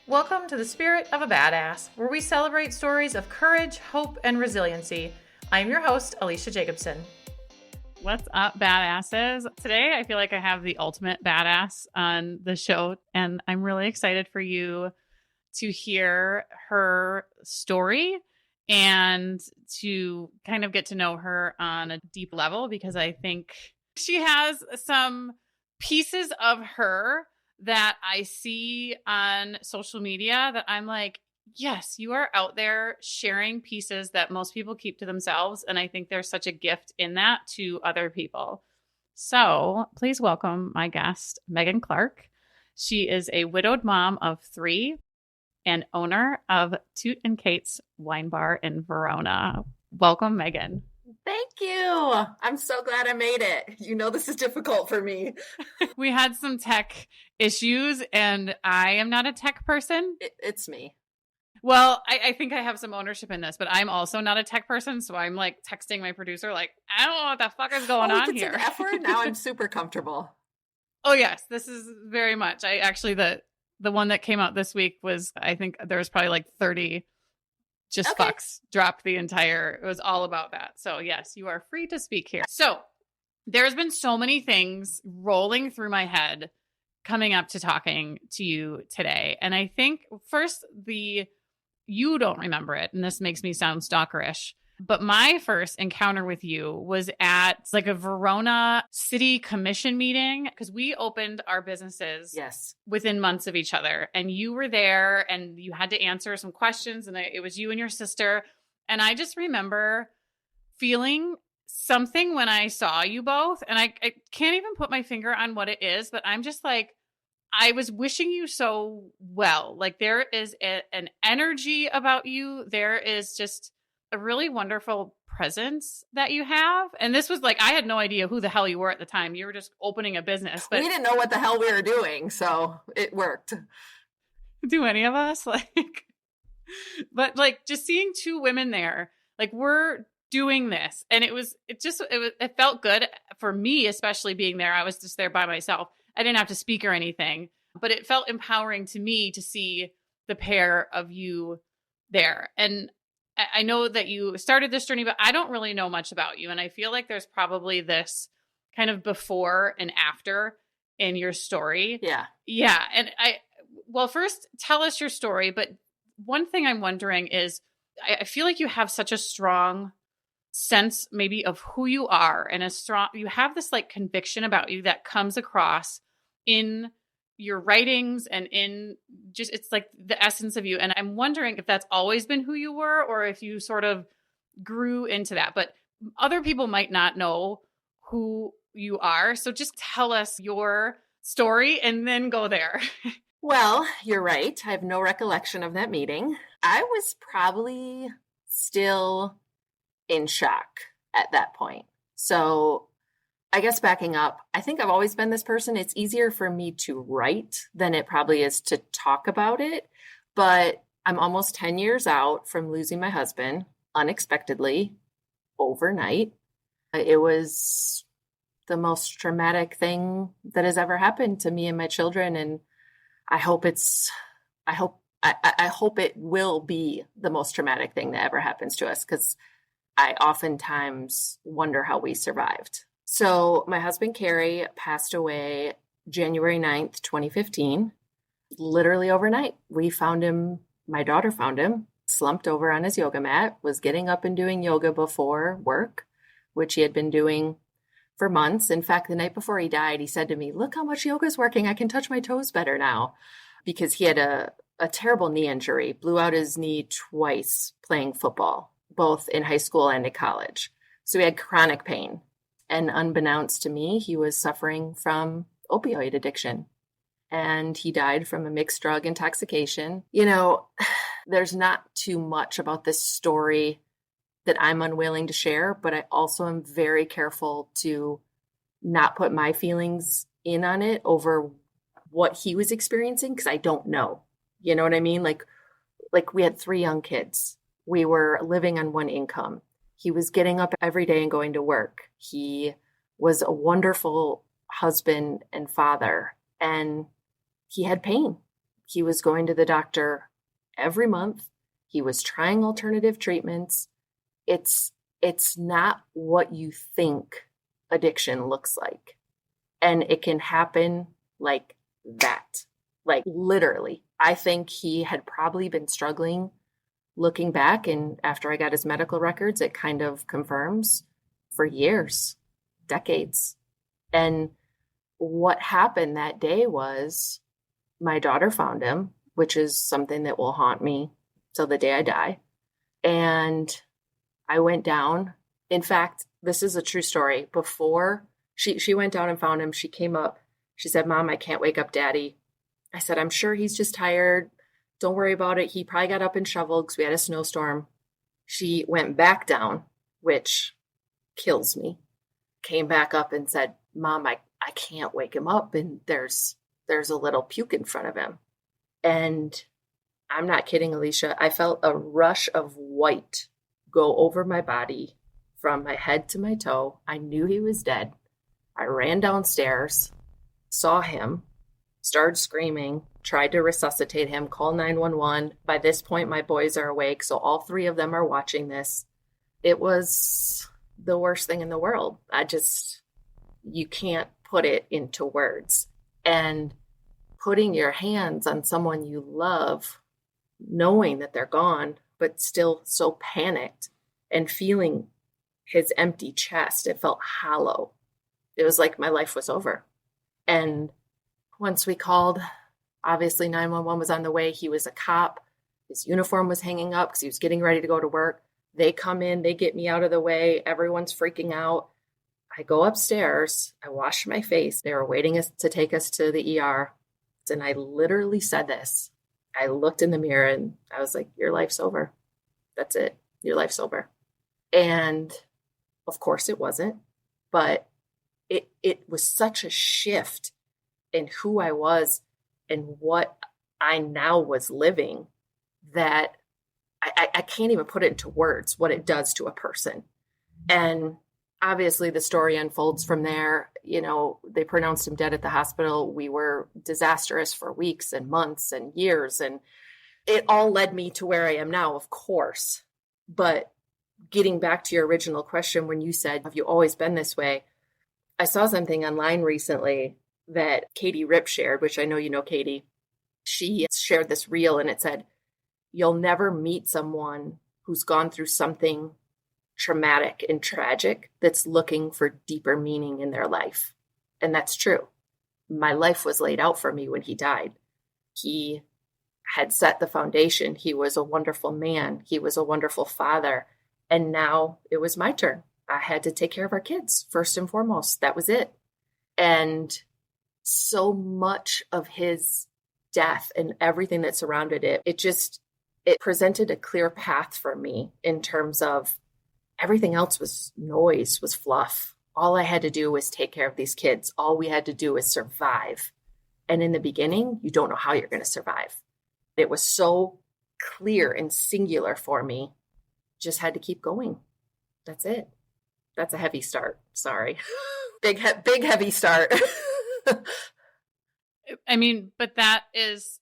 Welcome to the Spirit of a Badass, where we celebrate stories of courage, hope, and resiliency. I'm your host, Alecia Jacobson. What's up, badasses? Today, I feel like I have the ultimate badass on the show, and I'm really excited for you to hear her story and to kind of get to know her on a deep level, because I think she has some pieces of her that I see on social media that I'm like, yes, you are out there sharing pieces that most people keep to themselves. And I think there's such a gift in that to other people. So please welcome my guest, Megan Clark. She is a widowed mom of 3 and owner of Toot and Kate's Wine Bar in Verona. Welcome, Megan. Thank you. I'm so glad I made it. You know, this is difficult for me. We had some tech issues, and I am not a tech person. It's me. Well, I think I have some ownership in this, but I'm also not a tech person. So I'm like texting my producer, like, I don't know what the fuck is going on here. An effort. Now I'm super comfortable. Oh, yes. This is very much. I actually, the one that came out this week was, I think there was probably like 30 fucks dropped the entire, it was all about that. So yes, you are free to speak here. So there's been so many things rolling through my head coming up to talking to you today. And I think first, you don't remember it, and this makes me sound stalkerish, but my first encounter with you was at like a Verona City Commission meeting, because we opened our businesses within months of each other, and you were there and you had to answer some questions, and it was you and your sister. And I just remember feeling something when I saw you both, and I can't even put my finger on what it is, but I'm just like, I was wishing you so well. Like there is an energy about you. There is just a really wonderful presence that you have. And this was like, I had no idea who the hell you were at the time. You were just opening a business. But we didn't know what the hell we were doing, so it worked. Do any of us? But like just seeing 2 women there, like we're doing this. And it felt good for me, especially being there. I was just there by myself. I didn't have to speak or anything, but it felt empowering to me to see the pair of you there. And I know that you started this journey, but I don't really know much about you. And I feel like there's probably this kind of before and after in your story. Yeah. Yeah. And well, first tell us your story. But one thing I'm wondering is, I feel like you have such a strong sense maybe of who you are, and you have this like conviction about you that comes across in your writings and in just, it's like the essence of you. And I'm wondering if that's always been who you were, or if you sort of grew into that. But other people might not know who you are. So just tell us your story and then go there. Well, you're right. I have no recollection of that meeting. I was probably still in shock at that point. So I guess backing up, I think I've always been this person. It's easier for me to write than it probably is to talk about it. But I'm almost 10 years out from losing my husband unexpectedly overnight. It was the most traumatic thing that has ever happened to me and my children. And I hope it will be the most traumatic thing that ever happens to us, because I oftentimes wonder how we survived. So my husband, Carrie, passed away January 9th, 2015, literally overnight. We found him, my daughter found him, slumped over on his yoga mat, was getting up and doing yoga before work, which he had been doing for months. In fact, the night before he died, he said to me, "Look how much yoga is working. I can touch my toes better now," because he had a terrible knee injury, blew out his knee twice playing football, both in high school and in college. So he had chronic pain. And unbeknownst to me, he was suffering from opioid addiction. And he died from a mixed drug intoxication. You know, there's not too much about this story that I'm unwilling to share, but I also am very careful to not put my feelings in on it over what he was experiencing, because I don't know. You know what I mean? Like we had 3 young kids. We were living on one income. He was getting up every day and going to work. He was a wonderful husband and father, and he had pain. He was going to the doctor every month. He was trying alternative treatments. It's not what you think addiction looks like. And it can happen like that. Like literally. I think he had probably been struggling looking back, and after I got his medical records, it kind of confirms for years, decades. And what happened that day was my daughter found him, which is something that will haunt me till the day I die. And I went down. In fact, this is a true story. Before she went down and found him, she came up. She said, "Mom, I can't wake up Daddy." I said, "I'm sure he's just tired. Don't worry about it. He probably got up and shoveled because we had a snowstorm." She went back down, which kills me. Came back up and said, "Mom, I can't wake him up. And there's a little puke in front of him." And I'm not kidding, Alecia. I felt a rush of white go over my body from my head to my toe. I knew he was dead. I ran downstairs, saw him, started screaming, tried to resuscitate him, call 911. By this point, my boys are awake, so all three of them are watching this. It was the worst thing in the world. You can't put it into words. And putting your hands on someone you love, knowing that they're gone, but still so panicked, and feeling his empty chest, it felt hollow. It was like my life was over. And once we called, obviously 911 was on the way. He was a cop. His uniform was hanging up because he was getting ready to go to work. They come in, they get me out of the way. Everyone's freaking out. I go upstairs. I wash my face. They were waiting to take us to the ER. And I literally said this. I looked in the mirror and I was like, "Your life's over. That's it. Your life's over." And of course it wasn't, but it was such a shift in who I was and what I now was living that I can't even put it into words what it does to a person. And obviously the story unfolds from there. You know, they pronounced him dead at the hospital. We were disastrous for weeks and months and years. And it all led me to where I am now, of course. But getting back to your original question, when you said, "Have you always been this way?" I saw something online recently that Katie Ripp shared, which I know you know Katie. She shared this reel and it said, "You'll never meet someone who's gone through something traumatic and tragic that's looking for deeper meaning in their life." And that's true. My life was laid out for me when he died. He had set the foundation. He was a wonderful man. He was a wonderful father. And now it was my turn. I had to take care of our kids first and foremost. That was it. And so much of his death and everything that surrounded it, it presented a clear path for me in terms of everything else was noise, was fluff. All I had to do was take care of these kids. All we had to do was survive. And in the beginning, you don't know how you're going to survive. It was so clear and singular for me. Just had to keep going. That's it. That's a heavy start. Sorry. Big, heavy start. I mean, but that is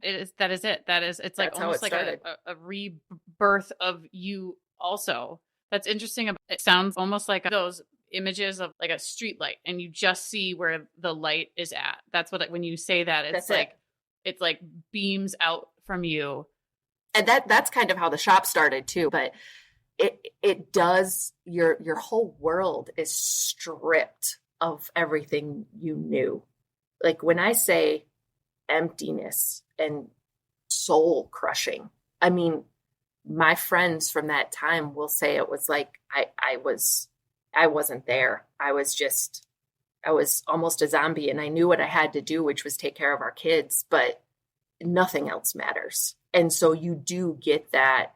it. It's like That's how almost it like started. a rebirth of you also. That's interesting. It sounds almost like those images of like a street light and you just see where the light is at. That's what, when you say that, it's it's like beams out from you. And that's kind of how the shop started too. But it does, your whole world is stripped of everything you knew. Like when I say emptiness and soul crushing, I mean, my friends from that time will say it was like I wasn't there. I was almost a zombie, and I knew what I had to do, which was take care of our kids, but nothing else matters. And so you do get that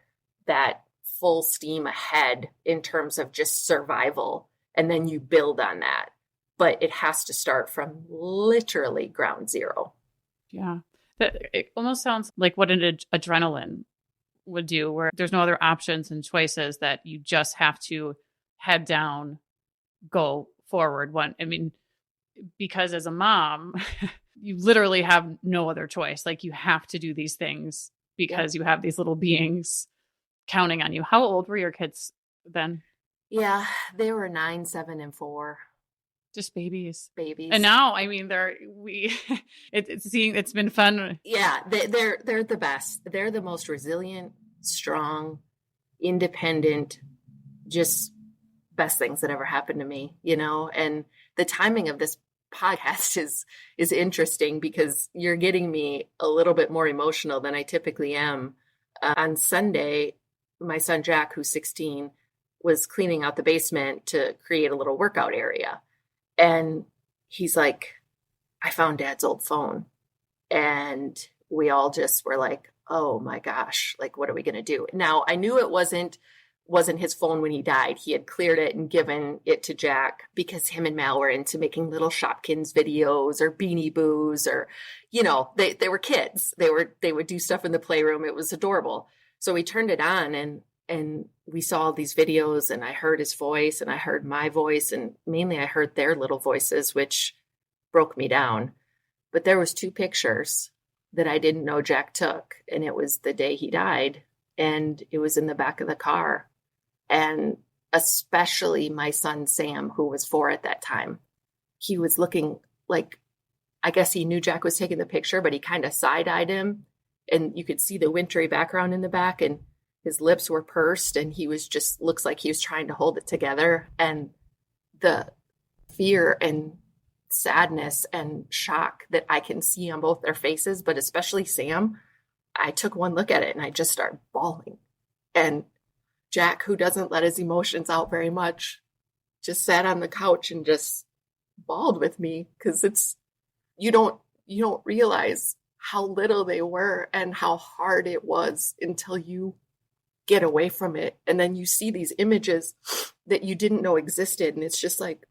full steam ahead in terms of just survival, and then you build on that. But it has to start from literally ground zero. Yeah. It almost sounds like what an adrenaline would do, where there's no other options and choices, that you just have to head down, go forward. I mean, because as a mom, you literally have no other choice. Like you have to do these things because you have these little beings counting on you. How old were your kids then? Yeah, they were 9, 7, and 4 Just babies. babies. And now, I mean, it's been fun. Yeah, they're the best. They're the most resilient, strong, independent, just best things that ever happened to me, and the timing of this podcast is interesting because you're getting me a little bit more emotional than I typically am. On Sunday, my son Jack, who's 16, was cleaning out the basement to create a little workout area. And he's like, I found Dad's old phone. And we all just were like, oh my gosh, like, what are we going to do? Now, I knew it wasn't his phone when he died. He had cleared it and given it to Jack because him and Mal were into making little Shopkins videos or Beanie Boos or, they were kids. They would do stuff in the playroom. It was adorable. So we turned it on and we saw all these videos and I heard his voice and I heard my voice and mainly I heard their little voices, which broke me down. But there was 2 pictures that I didn't know Jack took. And it was the day he died and it was in the back of the car. And especially my son, Sam, who was 4 at that time, he was looking like, I guess he knew Jack was taking the picture, but he kind of side-eyed him and you could see the wintry background in the back and his lips were pursed and he was just, looks like he was trying to hold it together. And the fear and sadness and shock that I can see on both their faces, but especially Sam, I took one look at it and I just started bawling. And Jack, who doesn't let his emotions out very much, just sat on the couch and just bawled with me because you don't realize how little they were and how hard it was until you get away from it. And then you see these images that you didn't know existed. And it's just like,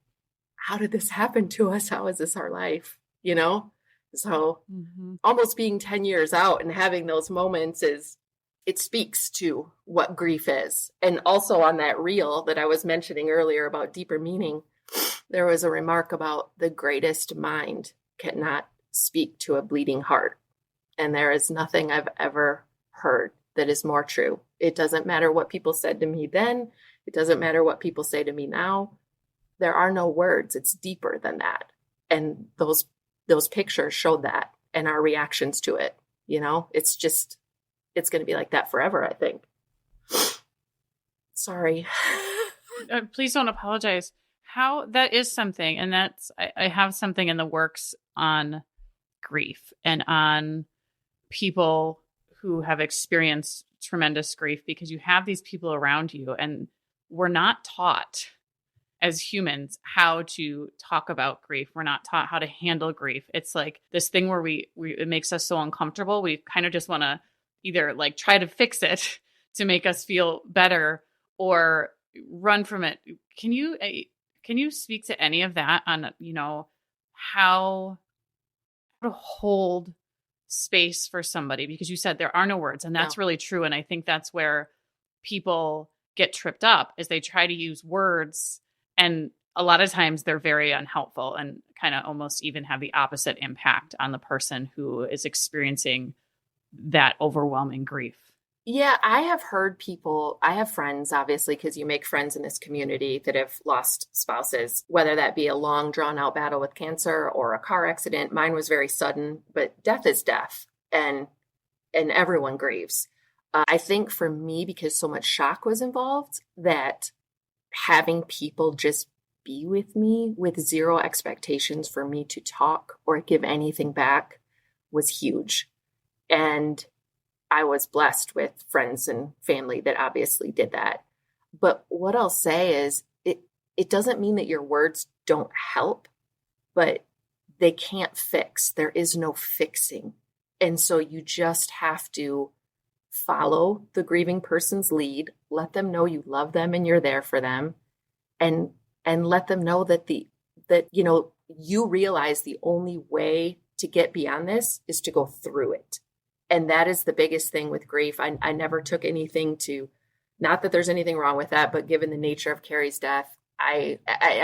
how did this happen to us? How is this our life? So almost being 10 years out and having those moments it speaks to what grief is. And also on that reel that I was mentioning earlier about deeper meaning, there was a remark about the greatest mind cannot speak to a bleeding heart. And there is nothing I've ever heard that is more true. It doesn't matter what people said to me then. It doesn't matter what people say to me now. There are no words. It's deeper than that. And those pictures showed that and our reactions to it. It's going to be like that forever, I think. Sorry. Please don't apologize. How that is something. And I have something in the works on grief and on people who have experienced tremendous grief, because you have these people around you and we're not taught as humans how to talk about grief. We're not taught how to handle grief. It's like this thing where it makes us so uncomfortable. We kind of just want to either like try to fix it to make us feel better or run from it. Can you speak to any of that on, how to hold space for somebody? Because you said there are no words, and that's really true. And I think that's where people get tripped up, is they try to use words, and a lot of times they're very unhelpful and kind of almost even have the opposite impact on the person who is experiencing that overwhelming grief. Yeah, I have friends, obviously, because you make friends in this community that have lost spouses, whether that be a long drawn out battle with cancer or a car accident. Mine was very sudden, but death is death and everyone grieves. I think for me, because so much shock was involved, that having people just be with me with zero expectations for me to talk or give anything back was huge. And I was blessed with friends and family that obviously did that. But what I'll say is it doesn't mean that your words don't help, but they can't fix. There is no fixing. And so you just have to follow the grieving person's lead, let them know you love them and you're there for them, and let them know that you realize the only way to get beyond this is to go through it. And that is the biggest thing with grief. I never took anything not that there's anything wrong with that, but given the nature of Carrie's death, I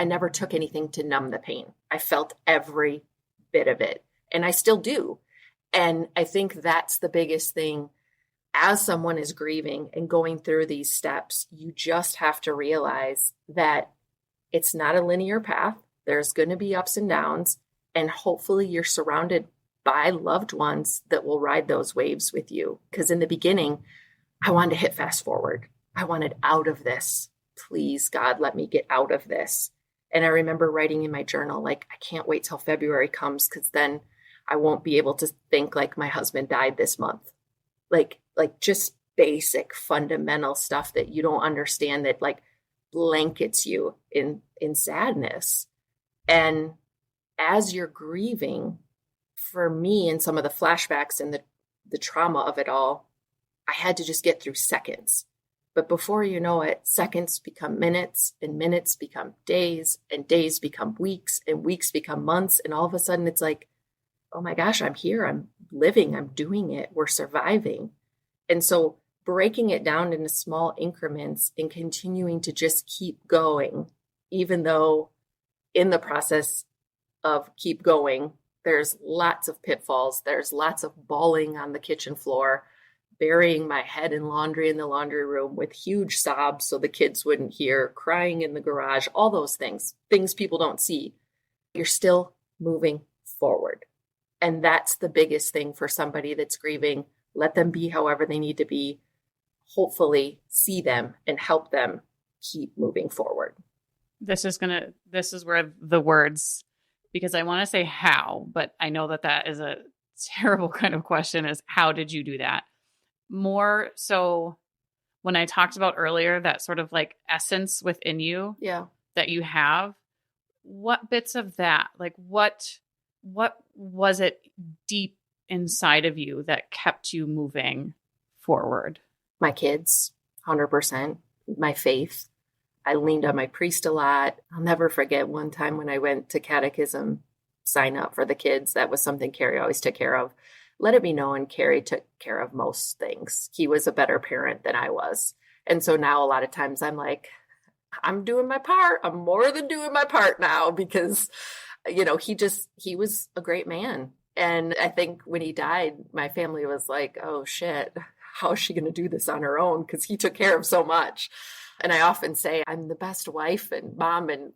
never took anything to numb the pain. I felt every bit of it And I still do. And I think that's the biggest thing. As someone is grieving and going through these steps, you just have to realize that it's not a linear path. There's going to be ups and downs. And hopefully you're surrounded by loved ones that will ride those waves with you. Because in the beginning, I wanted to hit fast forward. I wanted out of this. Please, God, let me get out of this. And I remember writing in my journal, like, I can't wait till February comes because then I won't be able to think like my husband died this month. Like just basic fundamental stuff that you don't understand that like blankets you in sadness. And as you're grieving, for me and some of the flashbacks and the trauma of it all, I had to just get through seconds. But before you know it, seconds become minutes and minutes become days and days become weeks and weeks become months. And all of a sudden it's like, oh my gosh, I'm here. I'm living. I'm doing it. We're surviving. And so breaking it down into small increments and continuing to just keep going, even though in the process of keep going, there's lots of pitfalls. There's lots of bawling on the kitchen floor, burying my head in laundry in the laundry room with huge sobs so the kids wouldn't hear, crying in the garage, all those things people don't see. You're still moving forward. And that's the biggest thing for somebody that's grieving. Let them be however they need to be. Hopefully see them and help them keep moving forward. This is where the words, because I want to say how, but I know that is a terrible kind of question, is how did you do that? More so when I talked about earlier, that sort of like essence within you that you have, what bits of that, like what was it deep inside of you that kept you moving forward? My kids, 100%. My faith. I leaned on my priest a lot. I'll never forget one time when I went to catechism sign up for the kids. That was something Carrie always took care of. Let it be known, Carrie took care of most things. He was a better parent than I was. And so now a lot of times I'm like, I'm doing my part. I'm more than doing my part now because, he was a great man. And I think when he died, my family was like, oh shit, how is she going to do this on her own? Because he took care of so much. And I often say I'm the best wife and mom and,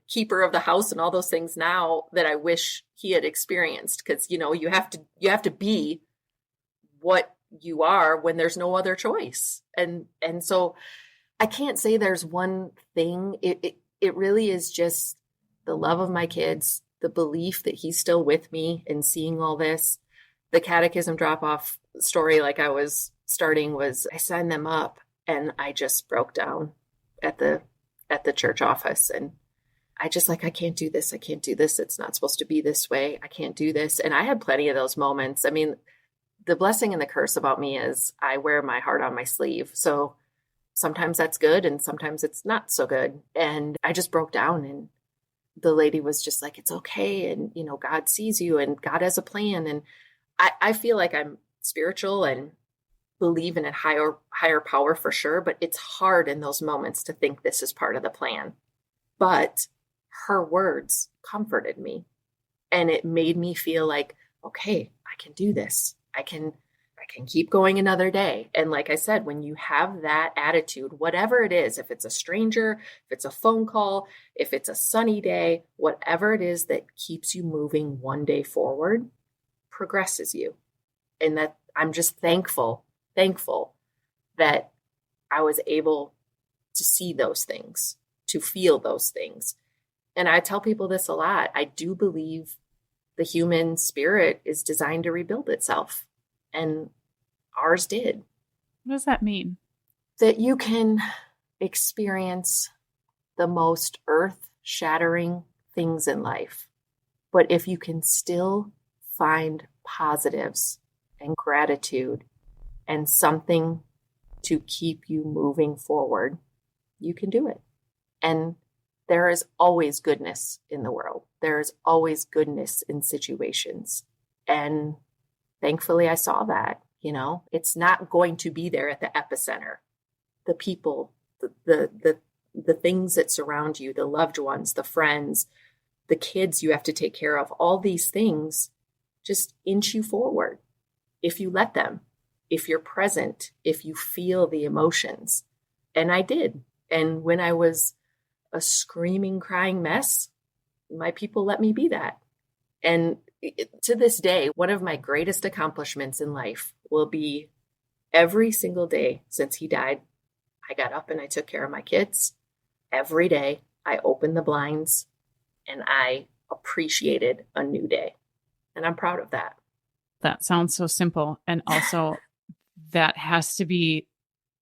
keeper of the house and all those things now that I wish he had experienced. Because, you have to be what you are when there's no other choice. And so I can't say there's one thing. It really is just the love of my kids, the belief that he's still with me and seeing all this. The catechism drop-off story, like I was starting, was I signed them up and I just broke down at the church office. And I just I can't do this. I can't do this. It's not supposed to be this way. I can't do this. And I had plenty of those moments. I mean, the blessing and the curse about me is I wear my heart on my sleeve. So sometimes that's good and sometimes it's not so good. And I just broke down and the lady was just like, it's okay. And, God sees you and God has a plan. And I feel like I'm spiritual and believe in a higher power for sure. But it's hard in those moments to think this is part of the plan. But her words comforted me and it made me feel like, okay, I can do this. I can keep going another day. And like I said, when you have that attitude, whatever it is, if it's a stranger, if it's a phone call, if it's a sunny day, whatever it is that keeps you moving one day forward, progresses you. And that I'm just thankful that I was able to see those things, to feel those things. And I tell people this a lot. I do believe the human spirit is designed to rebuild itself. And ours did. What does that mean? That you can experience the most earth-shattering things in life. But if you can still find positives and gratitude and something to keep you moving forward, you can do it. And there is always goodness in the world. There is always goodness in situations. And thankfully, I saw that. It's not going to be there at the epicenter. The people, the things that surround you, the loved ones, the friends, the kids you have to take care of. All these things just inch you forward if you let them, if you're present, if you feel the emotions. And I did. And when I was a screaming, crying mess, my people let me be that. And to this day, one of my greatest accomplishments in life will be every single day since he died, I got up and I took care of my kids. Every day, I opened the blinds and I appreciated a new day. And I'm proud of that. That sounds so simple. And also, that has to be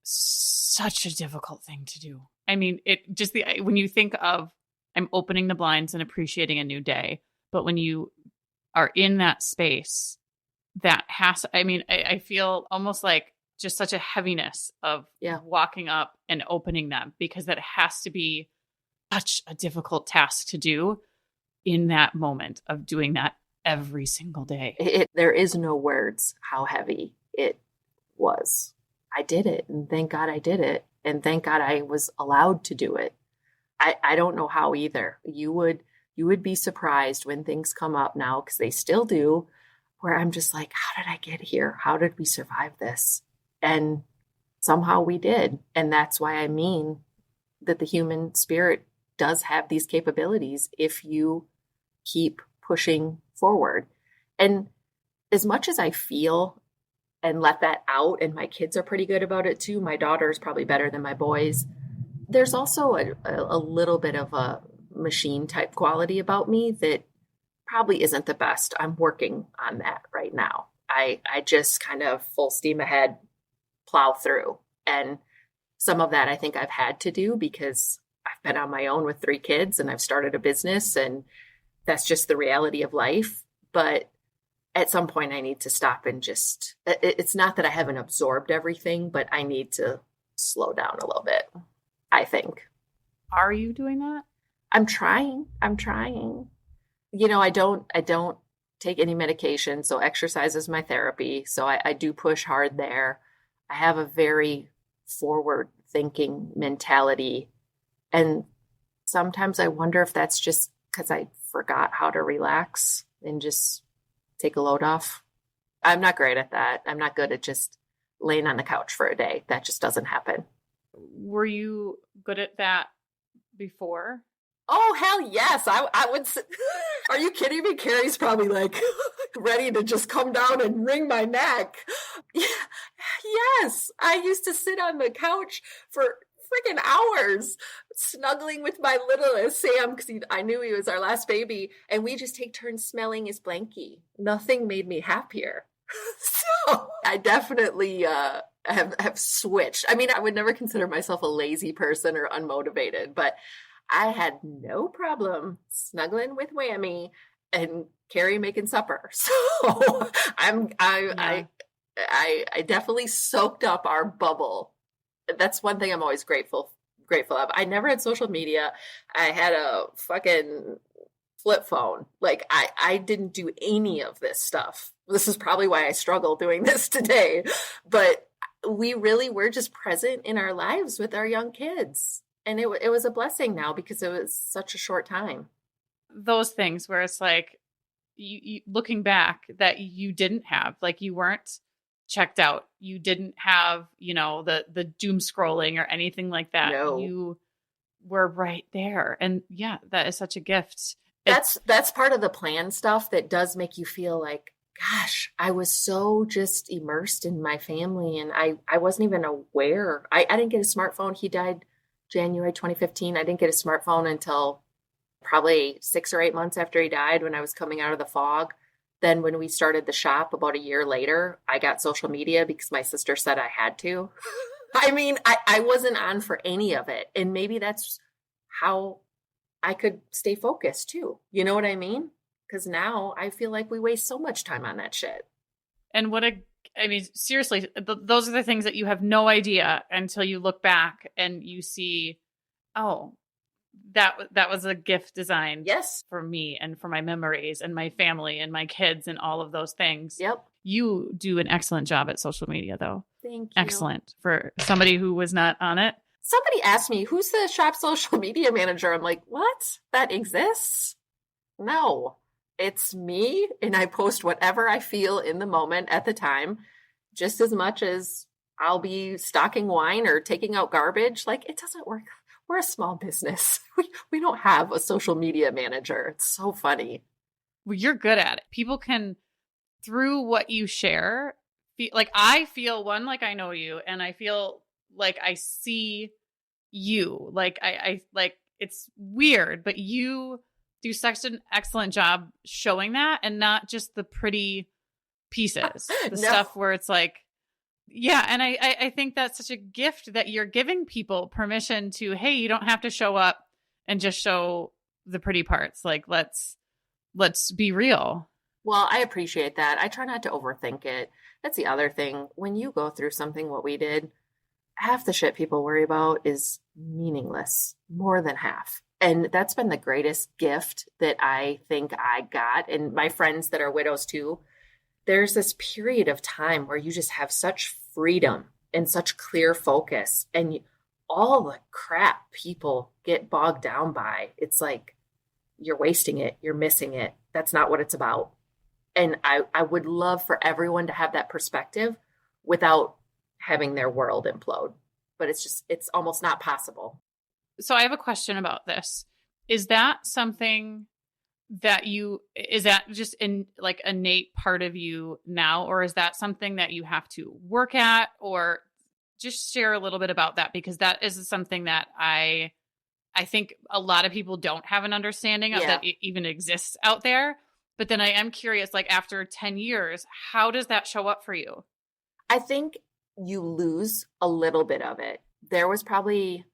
such a difficult thing to do. I mean, it just when you think of I'm opening the blinds and appreciating a new day, but when you are in that space, that has, I mean, I feel almost like just such a heaviness of walking up and opening them, because that has to be such a difficult task to do in that moment of doing that every single day. There is no words how heavy it was. I did it, and thank God I did it, and thank God I was allowed to do it. I don't know how either. You would be surprised when things come up now, because they still do, where I'm just like, how did I get here? How did we survive this? And somehow we did. And that's why I mean that the human spirit does have these capabilities if you keep pushing forward. And as much as I feel and let that out, and my kids are pretty good about it too, my daughter is probably better than my boys, there's also a little bit of a machine type quality about me that probably isn't the best. I'm working on that right now. I just kind of full steam ahead, plow through. And some of that I think I've had to do because I've been on my own with 3 kids and I've started a business, and that's just the reality of life. But at some point I need to stop and just, it's not that I haven't absorbed everything, but I need to slow down a little bit, I think. Are you doing that? I'm trying. You know, I don't take any medication. So exercise is my therapy. So I do push hard there. I have a very forward thinking mentality. And sometimes I wonder if that's just because I forgot how to relax and just take a load off. I'm not great at that. I'm not good at just laying on the couch for a day. That just doesn't happen. Were you good at that before? Oh, hell yes. I would. Are you kidding me? Carrie's probably like ready to just come down and wring my neck. Yes. I used to sit on the couch for freaking hours snuggling with my littlest Sam, because I knew he was our last baby, and we just take turns smelling his blankie. Nothing made me happier. So I definitely have switched. I mean, I would never consider myself a lazy person or unmotivated, but I had no problem snuggling with Whammy and Carrie making supper. So I definitely soaked up our bubble. That's one thing I'm always grateful of. I never had social media. I had a fucking flip phone. Like I didn't do any of this stuff. This is probably why I struggle doing this today. But we really were just present in our lives with our young kids. And it was a blessing now because it was such a short time. Those things where it's like, you looking back, that you didn't have, like, you weren't checked out. You didn't have, the doom scrolling or anything like that. No. You were right there. And yeah, that is such a gift. That's part of the plan stuff that does make you feel like, gosh, I was so just immersed in my family, and I wasn't even aware. I didn't get a smartphone. He died January 2015. I didn't get a smartphone until probably 6 or 8 months after he died, when I was coming out of the fog. Then when we started the shop about a year later, I got social media because my sister said I had to. I mean, I wasn't on for any of it. And maybe that's how I could stay focused too. You know what I mean? Because now I feel like we waste so much time on that shit. And seriously, those are the things that you have no idea until you look back and you see, oh, that was a gift designed for me and for my memories and my family and my kids and all of those things. Yep. You do an excellent job at social media, though. Thank you. Excellent for somebody who was not on it. Somebody asked me, who's the shop social media manager? I'm like, what? That exists? No, it's me. And I post whatever I feel in the moment at the time, just as much as I'll be stocking wine or taking out garbage. Like, it doesn't work. We're a small business. We don't have a social media manager. It's so funny. Well, you're good at it. People can, through what you share, like I feel one, like I know you, and I feel like I see you. Like I like, it's weird, but you do such an excellent job showing that, and not just the pretty pieces, the stuff where it's like, yeah. And I think that's such a gift that you're giving people permission to, hey, you don't have to show up and just show the pretty parts. Like, let's be real. Well, I appreciate that. I try not to overthink it. That's the other thing. When you go through something, what we did, half the shit people worry about is meaningless, more than half. And that's been the greatest gift that I think I got. And my friends that are widows too, there's this period of time where you just have such freedom and such clear focus, and all the crap people get bogged down by, it's like you're wasting it, you're missing it. That's not what it's about. And I would love for everyone to have that perspective without having their world implode. But it's almost not possible. So I have a question about this. Is that something that is that just in like innate part of you now, or is that something that you have to work at? Or just share a little bit about that, because that is something that I think a lot of people don't have an understanding of, that it even exists out there. But then I am curious, like after 10 years, how does that show up for you? I think you lose a little bit of it. There was probably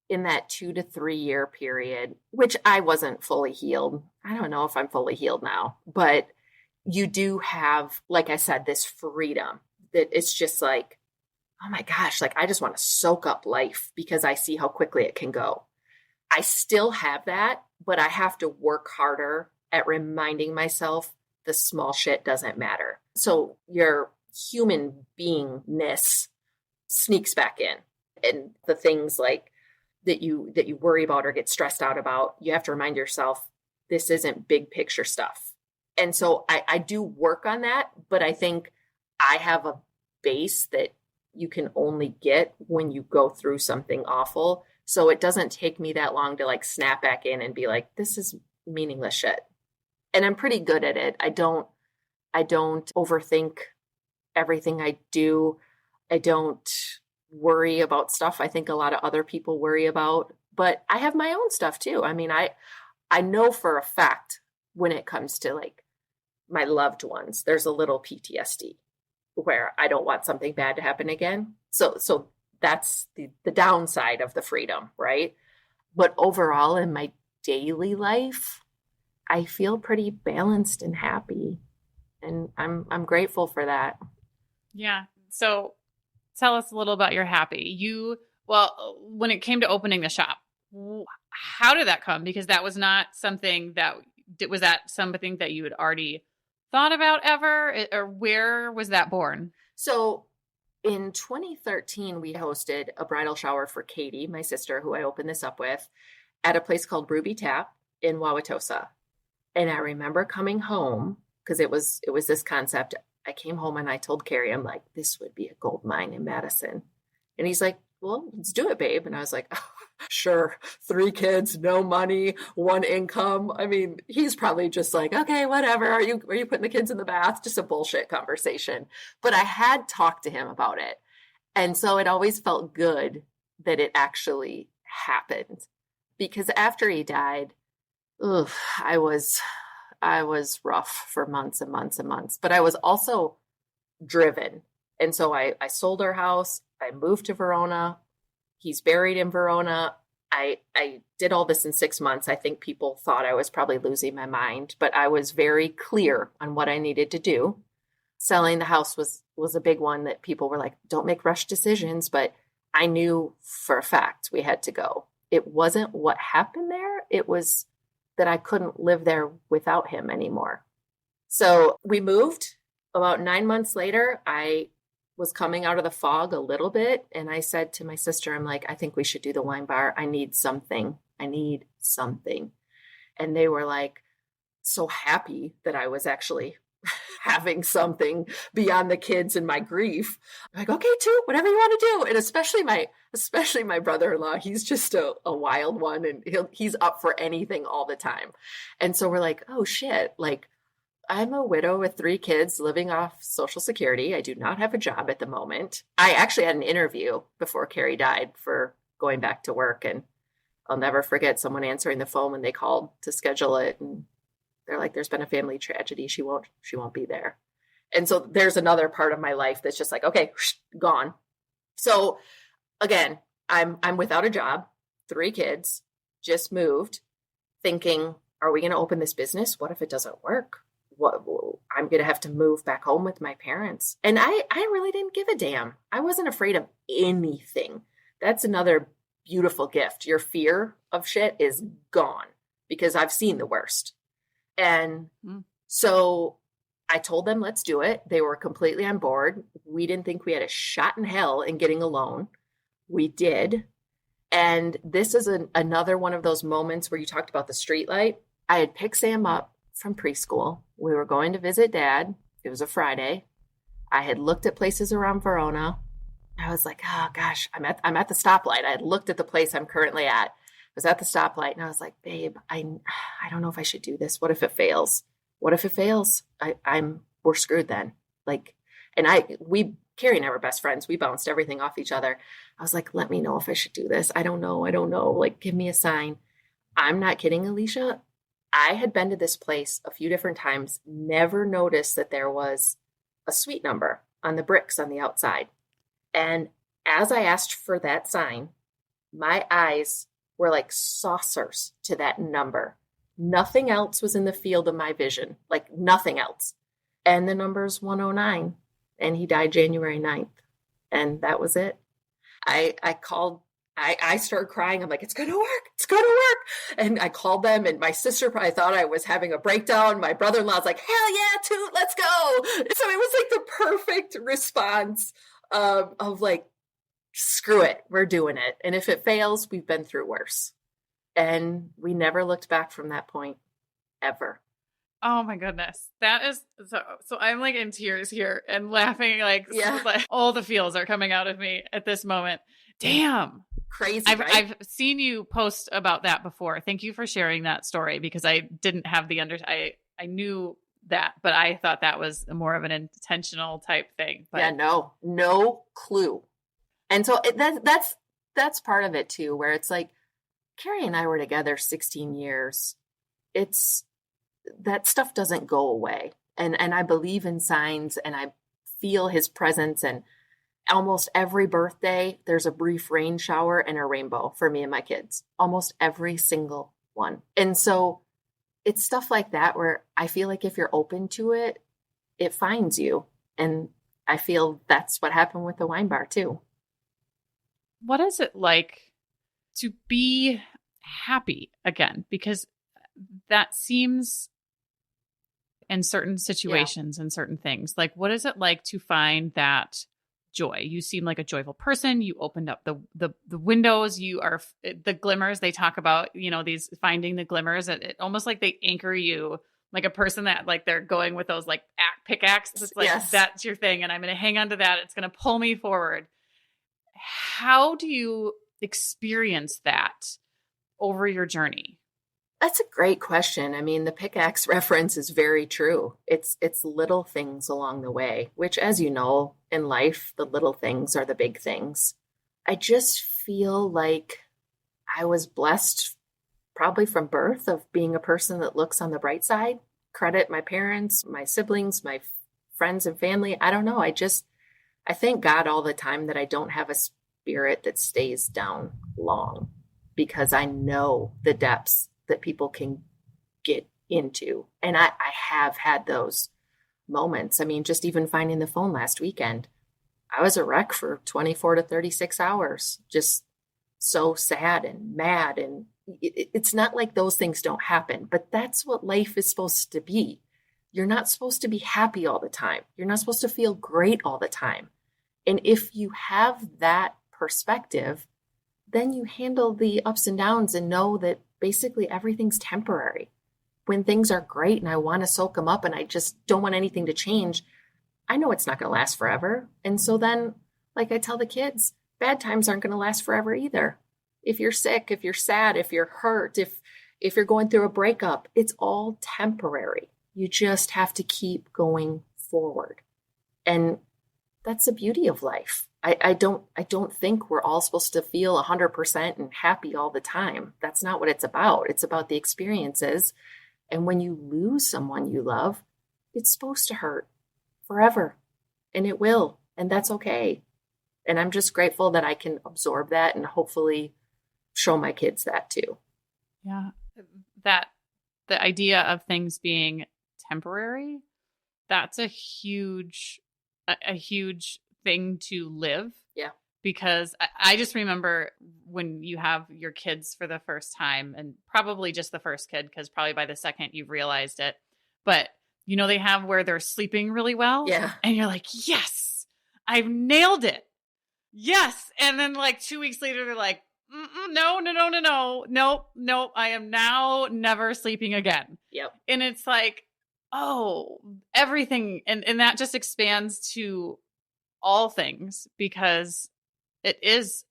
in that 2 to 3 year period, which I wasn't fully healed. I don't know if I'm fully healed now, but you do have, like I said, this freedom that it's just like, oh my gosh, like I just want to soak up life because I see how quickly it can go. I still have that, but I have to work harder at reminding myself the small shit doesn't matter. So your human beingness sneaks back in, and the things like that you worry about or get stressed out about, you have to remind yourself, this isn't big picture stuff. And so I do work on that, but I think I have a base that you can only get when you go through something awful. So it doesn't take me that long to like snap back in and be like, this is meaningless shit. And I'm pretty good at it. I don't overthink everything I do. I don't worry about stuff I think a lot of other people worry about, but I have my own stuff too. I mean, I know for a fact when it comes to like my loved ones, there's a little PTSD where I don't want something bad to happen again. So that's the downside of the freedom, right? But overall in my daily life, I feel pretty balanced and happy, and I'm grateful for that. Yeah. So tell us a little about your happy. Well, when it came to opening the shop, how did that come? Because that was not something was that something that you had already thought about ever, or where was that born? So in 2013, we hosted a bridal shower for Katie, my sister, who I opened this up with, at a place called Ruby Tap in Wauwatosa. And I remember coming home because it was this concept. I came home and I told Carrie, I'm like, this would be a gold mine in Madison. And he's like, well, let's do it, babe. And I was like, oh, sure. 3 kids, no money, 1 income. I mean, he's probably just like, okay, whatever. Are you putting the kids in the bath? Just a bullshit conversation. But I had talked to him about it. And so it always felt good that it actually happened, because after he died, I was rough for months and months and months, but I was also driven. And so I sold our house. I moved to Verona. He's buried in Verona. I did all this in 6 months. I think people thought I was probably losing my mind, but I was very clear on what I needed to do. Selling the house was a big one that people were like, don't make rush decisions, but I knew for a fact we had to go. It wasn't what happened there. It was that I couldn't live there without him anymore. So we moved. About 9 months later, I was coming out of the fog a little bit. And I said to my sister, I'm like, I think we should do the wine bar. I need something. And they were like, so happy that I was actually having something beyond the kids and my grief. I'm like, okay, too, whatever you want to do. And especially my brother-in-law, he's just a wild one, and he's up for anything all the time. And so we're like, oh shit, like I'm a widow with 3 kids living off Social Security. I do not have a job at the moment. I actually had an interview before Carrie died for going back to work, and I'll never forget someone answering the phone when they called to schedule it, and they're like, there's been a family tragedy. She won't be there. And so there's another part of my life that's just like, okay, gone. So again, I'm without a job, 3 kids, just moved, thinking, are we going to open this business? What if it doesn't work? I'm going to have to move back home with my parents. And I really didn't give a damn. I wasn't afraid of anything. That's another beautiful gift. Your fear of shit is gone because I've seen the worst. And so I told them, let's do it. They were completely on board. We didn't think we had a shot in hell in getting a loan. We did. And this is another one of those moments where you talked about the street light. I had picked Sam up from preschool. We were going to visit Dad. It was a Friday. I had looked at places around Verona. I was like, oh gosh, I'm at the stoplight. I had looked at the place I'm currently at. I was at the stoplight, and I was like, babe, I don't know if I should do this. What if it fails? What if it fails? We're screwed then. Like, and Carrie and I were best friends. We bounced everything off each other. I was like, let me know if I should do this. I don't know. Like, give me a sign. I'm not kidding, Alecia. I had been to this place a few different times, never noticed that there was a suite number on the bricks on the outside. And as I asked for that sign, my eyes were like saucers to that number. Nothing else was in the field of my vision, like nothing else. And the number's 109, and he died January 9th. And that was it. I called, I started crying. I'm like, it's going to work. It's going to work. And I called them, and my sister probably thought I was having a breakdown. My brother-in-law's like, hell yeah, Toot, let's go. So it was like the perfect response of like, screw it, we're doing it. And if it fails, we've been through worse. And we never looked back from that point, ever. Oh my goodness. That is so I'm like in tears here and laughing, like, like all the feels are coming out of me at this moment. Damn. Crazy. I've, right? I've seen you post about that before. Thank you for sharing that story, because I didn't have I knew that, but I thought that was more of an intentional type thing. But yeah, no clue. And so that's part of it too, where it's like, Carrie and I were together 16 years. That stuff doesn't go away. And I believe in signs, and I feel his presence, and almost every birthday, there's a brief rain shower and a rainbow for me and my kids, almost every single one. And so it's stuff like that where I feel like if you're open to it, it finds you. And I feel that's what happened with the wine bar too. What is it like to be happy again? Because that seems in certain situations and certain things, like, what is it like to find that joy? You seem like a joyful person. You opened up the windows. You are the glimmers they talk about, these finding the glimmers. It almost like they anchor you, like a person that like they're going with those like pickaxes. It's like, that's your thing. And I'm going to hang on to that. It's going to pull me forward. How do you experience that over your journey? That's a great question. I mean, the pickaxe reference is very true. It's little things along the way, which, as you know, in life, the little things are the big things. I just feel like I was blessed probably from birth of being a person that looks on the bright side. Credit my parents, my siblings, my friends and family. I don't know. I thank God all the time that I don't have a spirit that stays down long, because I know the depths that people can get into. And I have had those moments. I mean, just even finding the phone last weekend, I was a wreck for 24 to 36 hours, just so sad and mad. And it's not like those things don't happen, but that's what life is supposed to be. You're not supposed to be happy all the time. You're not supposed to feel great all the time. And if you have that perspective, then you handle the ups and downs and know that basically everything's temporary. when things are great and I want to soak them up and I just don't want anything to change, I know it's not going to last forever. And so then, like I tell the kids, bad times aren't going to last forever either. If you're sick, if you're sad, if you're hurt, if you're going through a breakup, it's all temporary. You just have to keep going forward. And that's the beauty of life. I don't think we're all supposed to feel 100% and happy all the time. That's not what it's about. It's about the experiences. And when you lose someone you love, it's supposed to hurt forever. And it will. And that's okay. And I'm just grateful that I can absorb that and hopefully show my kids that too. Yeah. That the idea of things being temporary, that's a huge thing to live. Yeah. Because I just remember when you have your kids for the first time, and probably just the first kid, because probably by the second you've realized it, but you know, they have where they're sleeping really well. Yeah. And you're like, yes, I've nailed it. Yes. And then like 2 weeks later, they're like, no. Nope. I am now never sleeping again. Yep. And it's like, oh, everything. And that just expands to all things, because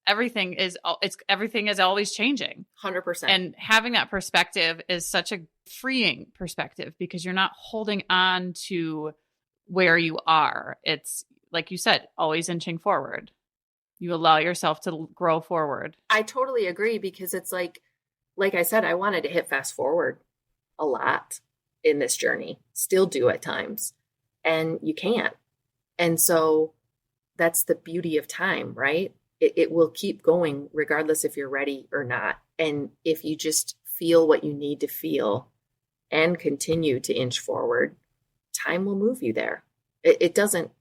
everything is always changing. 100%. And having that perspective is such a freeing perspective, because you're not holding on to where you are. It's like you said, always inching forward. You allow yourself to grow forward. I totally agree, because it's like I said, I wanted to hit fast forward a lot in this journey, still do at times, and you can't. And so that's the beauty of time, right? It will keep going regardless if you're ready or not. And if you just feel what you need to feel and continue to inch forward, time will move you there. It doesn't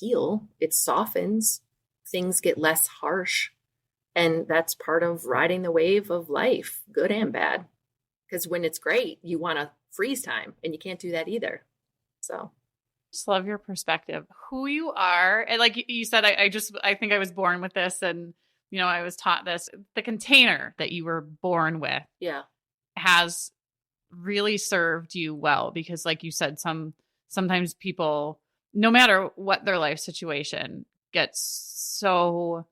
heal, it softens. Things get less harsh. And that's part of riding the wave of life, good and bad. Because when it's great, you want to freeze time, and you can't do that either. So just love your perspective, who you are. And like you said, I think I was born with this, and, you know, I was taught this. The container that you were born with has really served you well, because like you said, sometimes people, no matter what their life situation, get so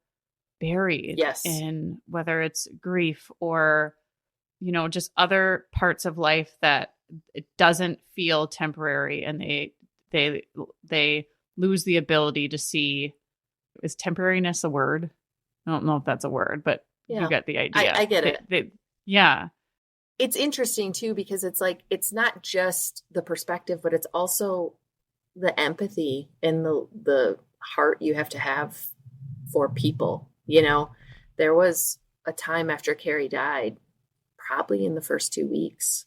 buried in whether it's grief or, you know, just other parts of life that it doesn't feel temporary, and they lose the ability to see. Is temporariness a word? I don't know if that's a word, but you get the idea. I get it. Yeah. It's interesting too, because it's like, it's not just the perspective, but it's also the empathy and the heart you have to have for people. You know, there was a time after Carrie died, probably in the first 2 weeks.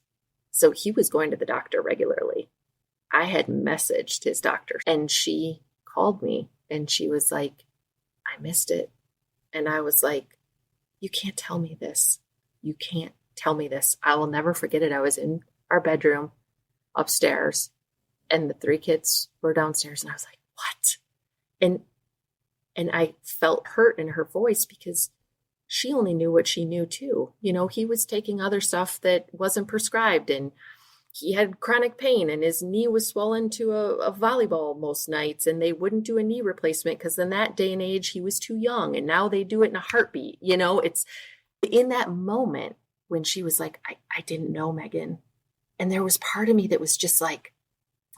So he was going to the doctor regularly. I had messaged his doctor, and she called me and she was like, I missed it. And I was like, you can't tell me this. You can't tell me this. I will never forget it. I was in our bedroom upstairs, and the 3 kids were downstairs, and I was like, what? And I felt hurt in her voice, because she only knew what she knew too. You know, he was taking other stuff that wasn't prescribed, and he had chronic pain, and his knee was swollen to a volleyball most nights, and they wouldn't do a knee replacement because in that day and age he was too young, and now they do it in a heartbeat. You know, it's in that moment when she was like, I didn't know, Megan. And there was part of me that was just like,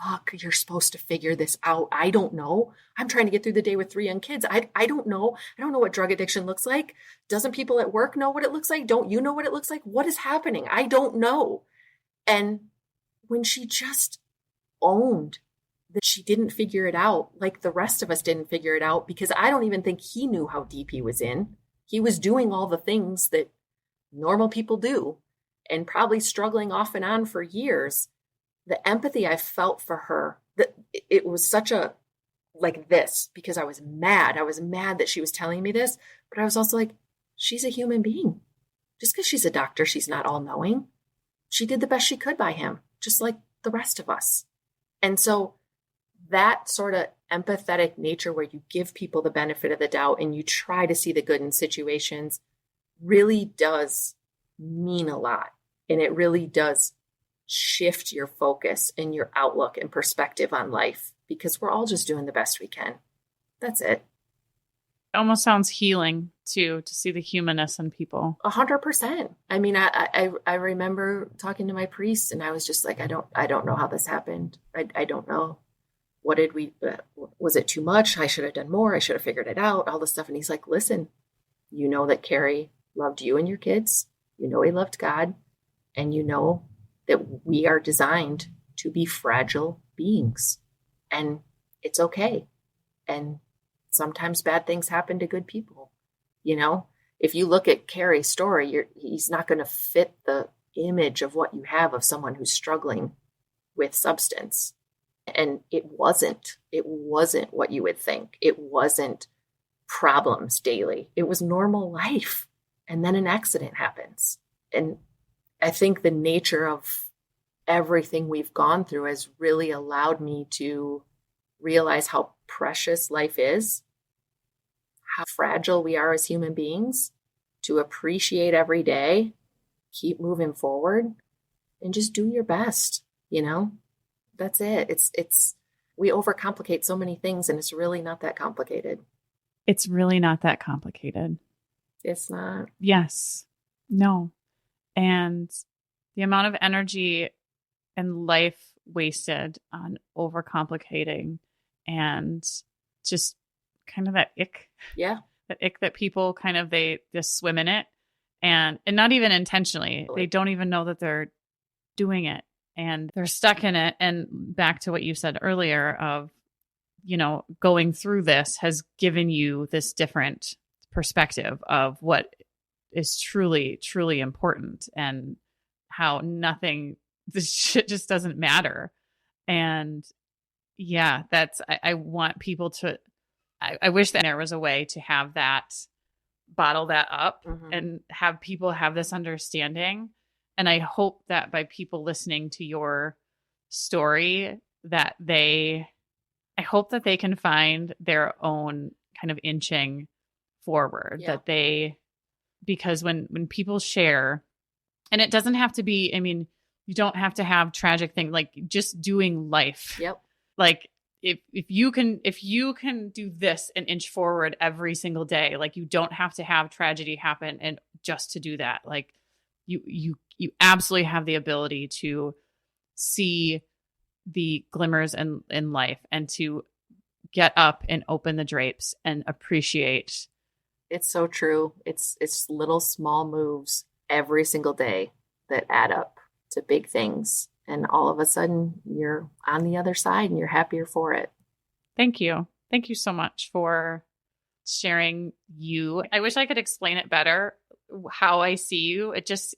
fuck, you're supposed to figure this out. I don't know. I'm trying to get through the day with 3 young kids. I don't know. I don't know what drug addiction looks like. Doesn't people at work know what it looks like? Don't you know what it looks like? What is happening? I don't know. And when she just owned that she didn't figure it out, like the rest of us didn't figure it out, because I don't even think he knew how deep he was in. He was doing all the things that normal people do, and probably struggling off and on for years. The empathy I felt for her, that it was such a, like this, because I was mad. I was mad that she was telling me this, but I was also like, she's a human being. Just because she's a doctor, she's not all knowing. She did the best she could by him, just like the rest of us. And so that sort of empathetic nature, where you give people the benefit of the doubt and you try to see the good in situations, really does mean a lot. And it really does shift your focus and your outlook and perspective on life, because we're all just doing the best we can. That's it. It almost sounds healing too, to see the humanness in people. 100%. I mean, I remember talking to my priest, and I was just like, I don't know how this happened. I don't know. What did we, was it too much? I should have done more. I should have figured it out, all this stuff. And he's like, listen, you know that Carrie loved you and your kids. You know, he loved God, and you know that we are designed to be fragile beings, and it's okay. And sometimes bad things happen to good people. You know, if you look at Carrie's story, he's not going to fit the image of what you have of someone who's struggling with substance. And it wasn't what you would think. It wasn't problems daily. It was normal life. And then an accident happens. And I think the nature of everything we've gone through has really allowed me to realize how precious life is, how fragile we are as human beings, to appreciate every day, keep moving forward, and just do your best, you know? That's it. It's we overcomplicate so many things, and it's really not that complicated. It's really not that complicated. It's not. Yes. No. And the amount of energy and life wasted on overcomplicating and just kind of that ick. Yeah. That ick that people kind of, they just swim in it and not even intentionally. They don't even know that they're doing it. And they're stuck in it. And back to what you said earlier of, you know, going through this has given you this different perspective of what is truly, truly important and how this shit just doesn't matter. And yeah, I want people to, I wish that there was a way to have that, bottle that up and have people have this understanding. And I hope that by people listening to your story, that I hope that they can find their own kind of inching forward, because when people share, and it doesn't have to be, I mean, you don't have to have tragic things, like just doing life. Yep. Like if you can do this and inch forward every single day, like you don't have to have tragedy happen and just to do that. Like you absolutely have the ability to see the glimmers in life and to get up and open the drapes and appreciate. It's so true. It's little small moves every single day that add up to big things. And all of a sudden you're on the other side and you're happier for it. Thank you. Thank you so much for sharing you. I wish I could explain it better, how I see you. It's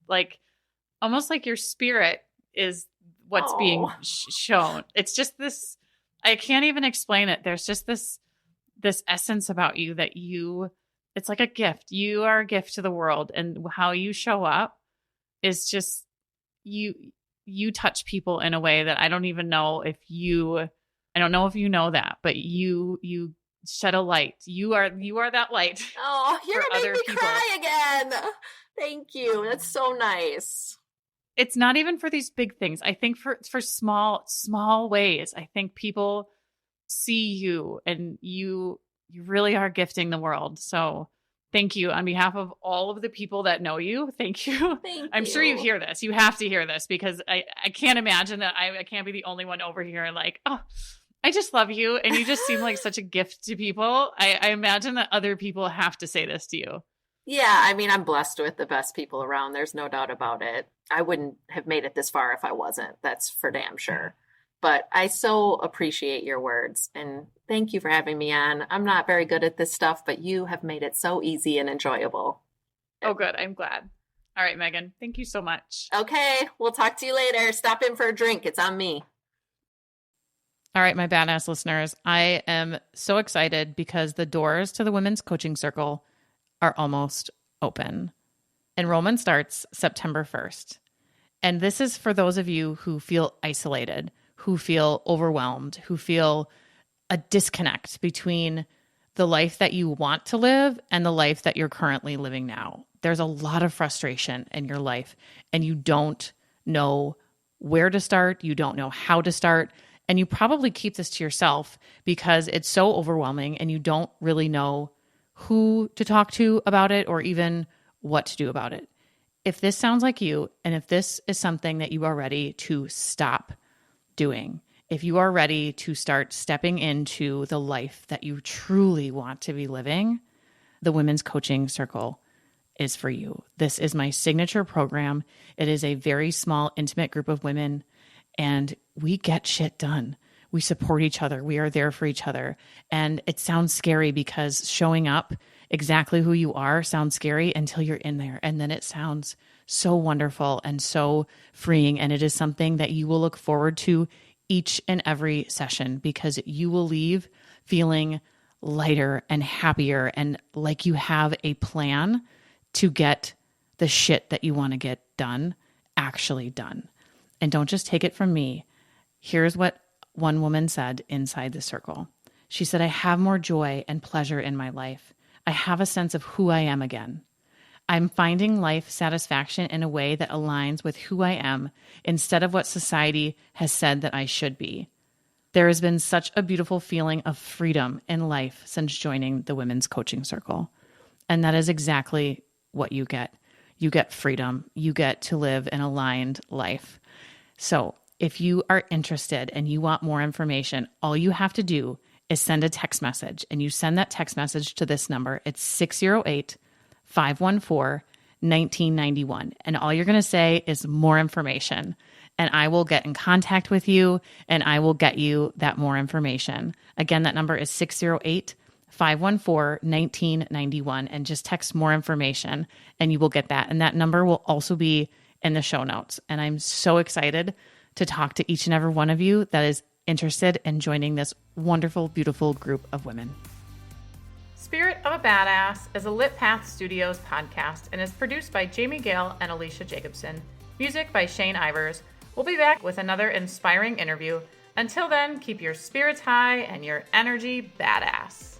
like almost like your spirit is what's being shown. It's just this, I can't even explain it. There's just this essence about you that it's like a gift. You are a gift to the world, and how you show up is just, you touch people in a way that I don't even know if you know that, but you shed a light. You are that light. Oh, you're for gonna other make me people. cry again. Thank you. That's so nice. It's not even for these big things. I think for small ways, I think people see you and you really are gifting the world. So thank you on behalf of all of the people that know you. Thank you. I'm sure you hear this. You have to hear this, because I can't imagine that I can't be the only one over here like, oh, I just love you. And you just seem like such a gift to people. I imagine that other people have to say this to you. Yeah, I mean, I'm blessed with the best people around. There's no doubt about it. I wouldn't have made it this far if I wasn't. That's for damn sure. But I so appreciate your words, and thank you for having me on. I'm not very good at this stuff, but you have made it so easy and enjoyable. Oh, good. I'm glad. All right, Megan, thank you so much. Okay, we'll talk to you later. Stop in for a drink. It's on me. All right, my badass listeners, I am so excited because the doors to the Women's Coaching Circle are almost open. Enrollment starts September 1st. And this is for those of you who feel isolated, who feel overwhelmed, who feel a disconnect between the life that you want to live and the life that you're currently living now. There's a lot of frustration in your life and you don't know where to start, you don't know how to start, and you probably keep this to yourself because it's so overwhelming and you don't really know who to talk to about it or even what to do about it. If this sounds like you, and if this is something that you are ready to stop doing, if you are ready to start stepping into the life that you truly want to be living, the Women's Coaching Circle is for you. This is my signature program. It is a very small, intimate group of women, and we get shit done. We support each other. We are there for each other. And it sounds scary because showing up exactly who you are sounds scary until you're in there. And then it sounds so wonderful and so freeing. And it is something that you will look forward to each and every session because you will leave feeling lighter and happier and like you have a plan to get the shit that you want to get done actually done. And don't just take it from me. Here's what one woman said inside the circle. She said, I have more joy and pleasure in my life. I have a sense of who I am again. I'm finding life satisfaction in a way that aligns with who I am instead of what society has said that I should be. There has been such a beautiful feeling of freedom in life since joining the Women's Coaching Circle. And that is exactly what you get. You get freedom. You get to live an aligned life. So if you are interested and you want more information, all you have to do is send a text message, and you send that text message to this number. It's 608-514-1991. And all you're going to say is more information, and I will get in contact with you and I will get you that more information. Again, that number is 608-514-1991, and just text more information and you will get that. And that number will also be in the show notes. And I'm so excited to talk to each and every one of you that is interested in joining this wonderful, beautiful group of women. Spirit of a Badass is a Lit Path Studios podcast and is produced by Jamie Gale and Alecia Jacobson. Music by Shane Ivers. We'll be back with another inspiring interview. Until then, keep your spirits high and your energy badass.